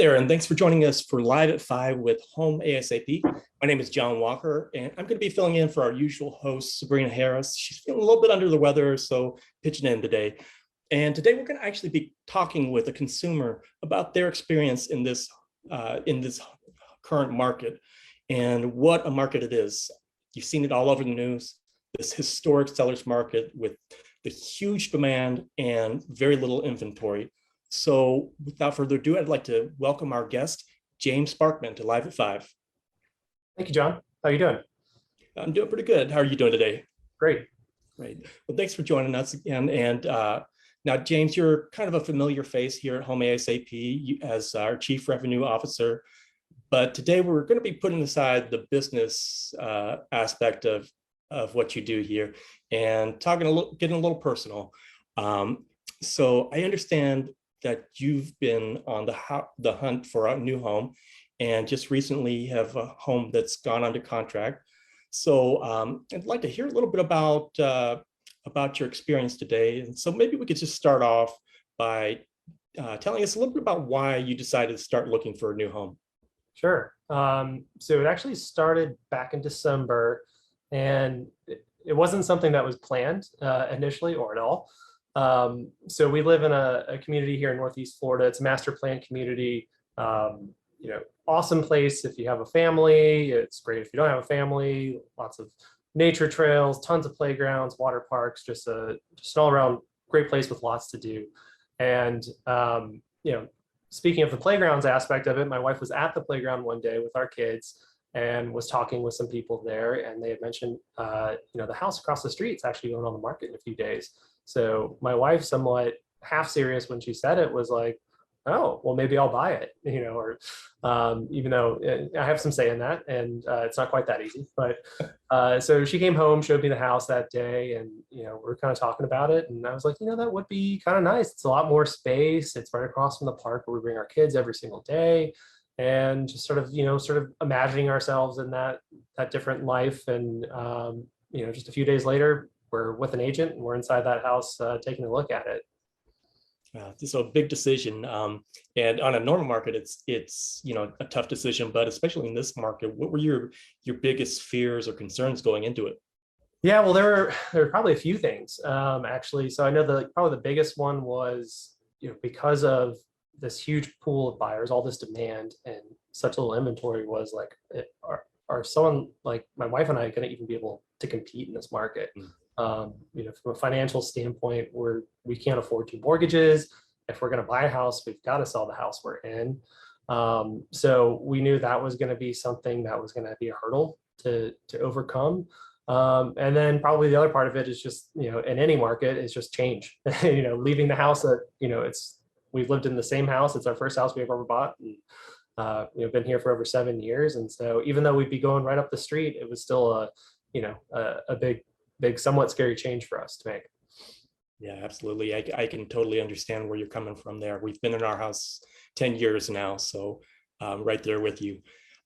there, and thanks for joining us for Live at 5 with Home ASAP. My name is Jon Walker, and I'm going to be filling in for our usual host, Sabrina Harris. She's feeling a little bit under the weather, so pitching in today. And today we're going to actually be talking with a consumer about their experience in this current market and what a market it is. You've seen it all over the news, this historic seller's market with the huge demand and very little inventory. So without further ado, I'd like to welcome our guest, James Sparkman, to Live at 5. Thank you, John. How are you doing? I'm doing pretty good. How are you doing today? Great. Great. Well, thanks for joining us again. And now, James, you're kind of a familiar face here at Home ASAP as our Chief Revenue Officer. But today we're going to be putting aside the business aspect of what you do here and getting a little personal. So I understand that you've been on the hunt for a new home and just recently have a home that's gone under contract. So I'd like to hear a little bit about your experience today. And so maybe we could just start off by telling us a little bit about why you decided to start looking for a new home. Sure. So it actually started back in December, and it wasn't something that was planned initially or at all. So we live in a community here in Northeast Florida. It's a master plan community. Awesome place if you have a family. It's great if you don't have a family. Lots of nature trails, tons of playgrounds, water parks. Just an all-around great place with lots to do. And speaking of the playgrounds aspect of it, my wife was at the playground one day with our kids and was talking with some people there, and they had mentioned, the house across the street is actually going on the market in a few days. So my wife, somewhat half serious when she said it, was like, oh, well, maybe I'll buy it, or even though I have some say in that, and it's not quite that easy. But so she came home, showed me the house that day, and we're kind of talking about it. And I was like, that would be kind of nice. It's a lot more space. It's right across from the park where we bring our kids every single day, and just sort of imagining ourselves in that different life. And just a few days later, we're with an agent and we're inside that house taking a look at it. So a big decision, and on a normal market, it's a tough decision, but especially in this market, what were your biggest fears or concerns going into it? Yeah, well, there were probably a few things actually. So I know probably the biggest one was because of this huge pool of buyers, all this demand and such little inventory, was like, are someone like my wife and I going to even be able to compete in this market? From a financial standpoint, we can't afford 2 mortgages. If we're going to buy a house, we've got to sell the house we're in. So we knew that was going to be something that was going to be a hurdle to overcome. And then probably the other part of it is just, in any market, is just change. Leaving the house that, we've lived in the same house. It's our first house we've ever bought. And been here for over 7 years. And so even though we'd be going right up the street, it was still a big, somewhat scary change for us to make. Yeah, absolutely. I can totally understand where you're coming from there. We've been in our house 10 years now, so right there with you.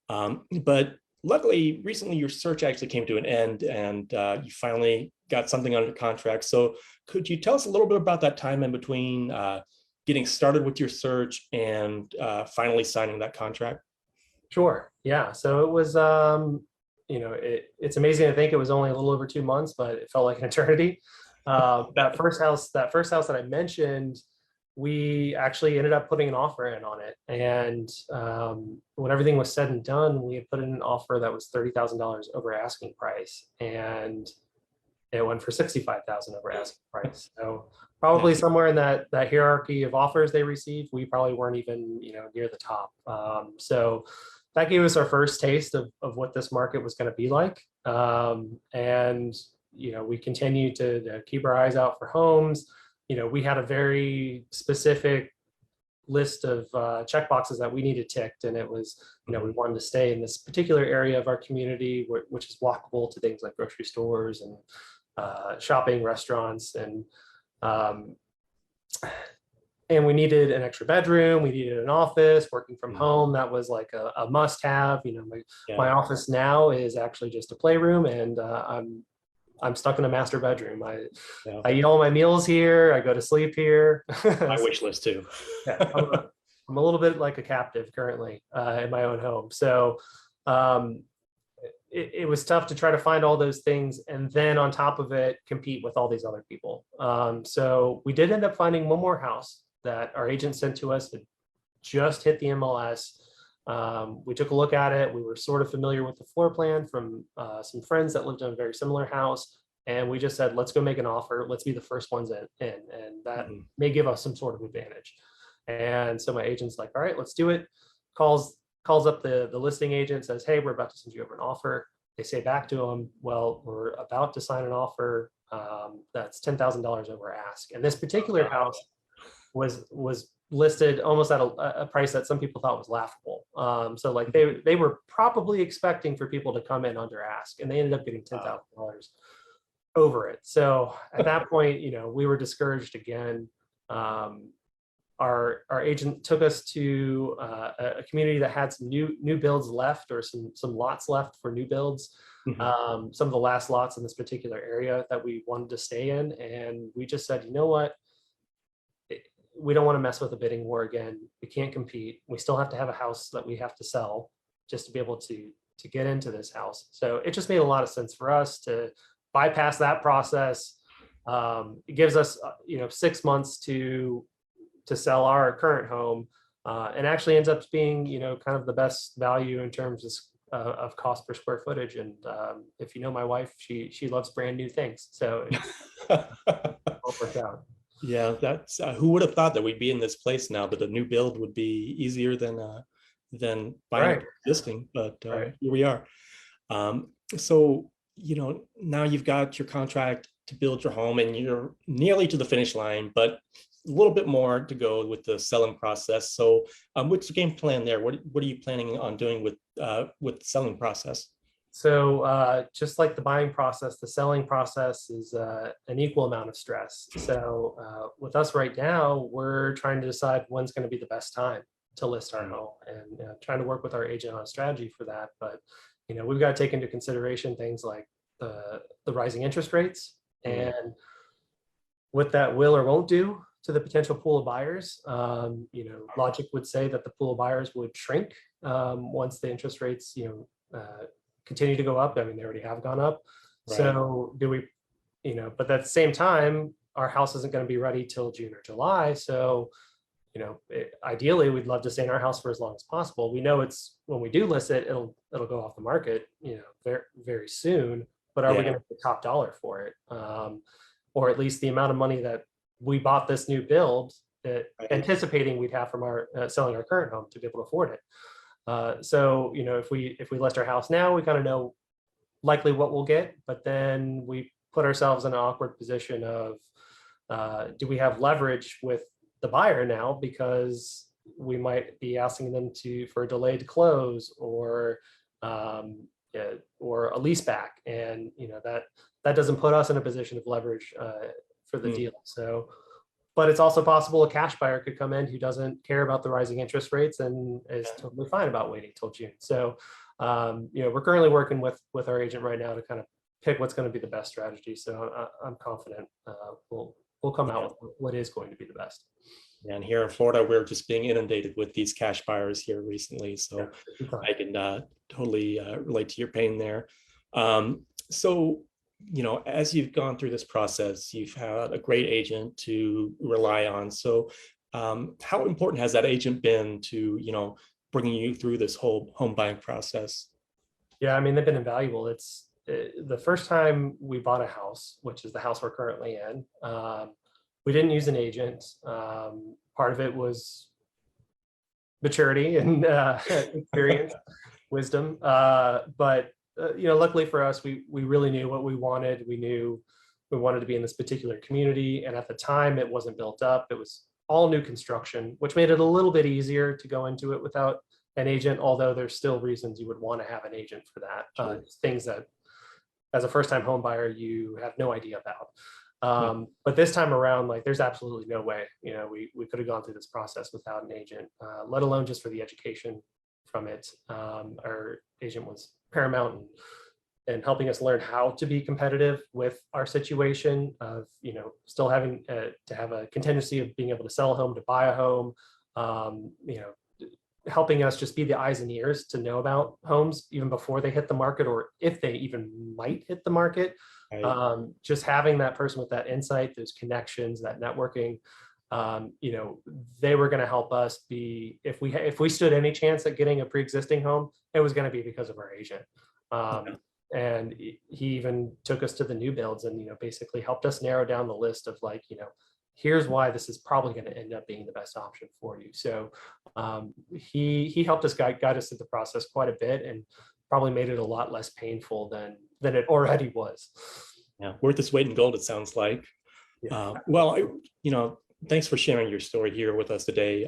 But luckily, recently your search actually came to an end, and you finally got something under contract. So could you tell us a little bit about that time in between getting started with your search and finally signing that contract? Sure. Yeah. So it was, it's amazing to think it was only a little over 2 months, but it felt like an eternity. That first house that I mentioned, we actually ended up putting an offer in on it. And when everything was said and done, we had put in an offer that was $30,000 over asking price, and it went for $65,000 over asking price. So probably somewhere in that hierarchy of offers they received, we probably weren't even near the top. So that gave us our first taste of what this market was going to be like. And we continued to keep our eyes out for homes. We had a very specific list of checkboxes that we needed ticked, and it was, we wanted to stay in this particular area of our community, which is walkable to things like grocery stores and shopping, restaurants, and we needed an extra bedroom. We needed an office. Working from home, that was like a must-have. My office now is actually just a playroom, and I'm stuck in a master bedroom. I eat all my meals here. I go to sleep here. My wish list too. Yeah, I'm a little bit like a captive currently in my own home. So um, it was tough to try to find all those things and then on top of it compete with all these other people. So we did end up finding one more house that our agent sent to us that just hit the MLS. We took a look at it. We were sort of familiar with the floor plan from some friends that lived in a very similar house. And we just said, let's go make an offer. Let's be the first ones in. And that may give us some sort of advantage. And so my agent's like, all right, let's do it. Calls up the listing agent, says, hey, we're about to send you over an offer. They say back to him, well, we're about to sign an offer that's $10,000 over ask. And this particular house was listed almost at a price that some people thought was laughable. So like they were probably expecting for people to come in under ask, and they ended up getting $10,000 over it. So at that point, we were discouraged again. Our agent took us to a community that had some new builds left, or some lots left for new builds. Some of the last lots in this particular area that we wanted to stay in, and we just said, you know what? We don't want to mess with a bidding war again. We can't compete. We still have to have a house that we have to sell just to be able to get into this house. So it just made a lot of sense for us to bypass that process. It gives us 6 months to sell our current home, and actually ends up being kind of the best value in terms of cost per square footage. And if you know my wife, she loves brand new things, so it all worked out. Yeah, that's who would have thought that we'd be in this place now, that a new build would be easier than buying existing, but here we are. So now you've got your contract to build your home and you're nearly to the finish line, but a little bit more to go with the selling process. So what's the game plan there? What are you planning on doing with the selling process? So just like the buying process, the selling process is an equal amount of stress. So with us right now, we're trying to decide when's going to be the best time to list our home, and trying to work with our agent on a strategy for that. But we've got to take into consideration things like the rising interest rates and what that will or won't do to the potential pool of buyers. Logic would say that the pool of buyers would shrink once the interest rates continue to go up. I mean, they already have gone up. Right. So do we, but at the same time, our house isn't going to be ready till June or July. So, ideally, we'd love to stay in our house for as long as possible. We know it's when we do list it, it'll go off the market, very, very soon. But are we going to pay top dollar for it? Or at least the amount of money that we bought this new build, anticipating we'd have from our selling our current home to be able to afford it. So, if we list our house now, we kind of know likely what we'll get, but then we put ourselves in an awkward position of, do we have leverage with the buyer now, because we might be asking them for a delayed close or a lease back, and that doesn't put us in a position of leverage for the deal. So. But it's also possible a cash buyer could come in who doesn't care about the rising interest rates and is totally fine about waiting till June. So, we're currently working with our agent right now to kind of pick what's going to be the best strategy. So I'm confident we'll come out with what is going to be the best. And here in Florida, we're just being inundated with these cash buyers here recently. So I can totally relate to your pain there. So, as you've gone through this process, you've had a great agent to rely on. So how important has that agent been to, bringing you through this whole home buying process? Yeah, I mean, they've been invaluable. It's the first time we bought a house, which is the house we're currently in. We didn't use an agent. Part of it was maturity and experience, wisdom. But luckily for us, we really knew what we wanted. We knew we wanted to be in this particular community. And at the time, it wasn't built up. It was all new construction, which made it a little bit easier to go into it without an agent, although there's still reasons you would want to have an agent for that. Sure. Things that, as a first-time home buyer, you have no idea about. But this time around, there's absolutely no way, we could have gone through this process without an agent, let alone just for the education from it. Our agent was paramount in helping us learn how to be competitive with our situation of, still having to have a contingency of being able to sell a home, to buy a home, you know, helping us just be the eyes and ears to know about homes even before they hit the market, or if they even might hit the market. Right. Just having that person with that insight, those connections, that networking, you know, they were going to help us be, if we stood any chance at getting a pre-existing home, it was going to be because of our agent. Yeah. And he even took us to the new builds and, you know, basically helped us narrow down the list of like, you know, here's why this is probably going to end up being the best option for you. So he helped us guide us through the process quite a bit, and probably made it a lot less painful than it already was. Yeah, worth its weight in gold, it sounds like. Yeah. Well, you know, thanks for sharing your story here with us today.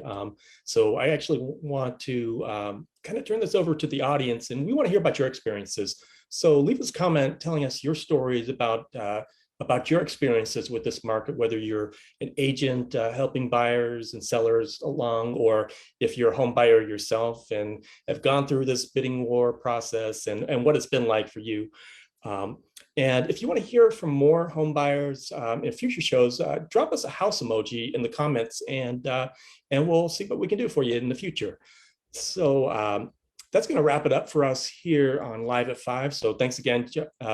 So I actually want to kind of turn this over to the audience, and we want to hear about your experiences. So leave us a comment telling us your stories about your experiences with this market, whether you're an agent helping buyers and sellers along, or if you're a home buyer yourself and have gone through this bidding war process, and what it's been like for you. And if you want to hear from more home buyers in future shows, drop us a house emoji in the comments, and we'll see what we can do for you in the future. So that's going to wrap it up for us here on Live at 5. So thanks again,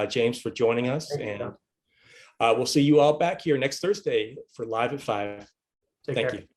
James, for joining us. And we'll see you all back here next Thursday for Live at 5. Take Thank care. you.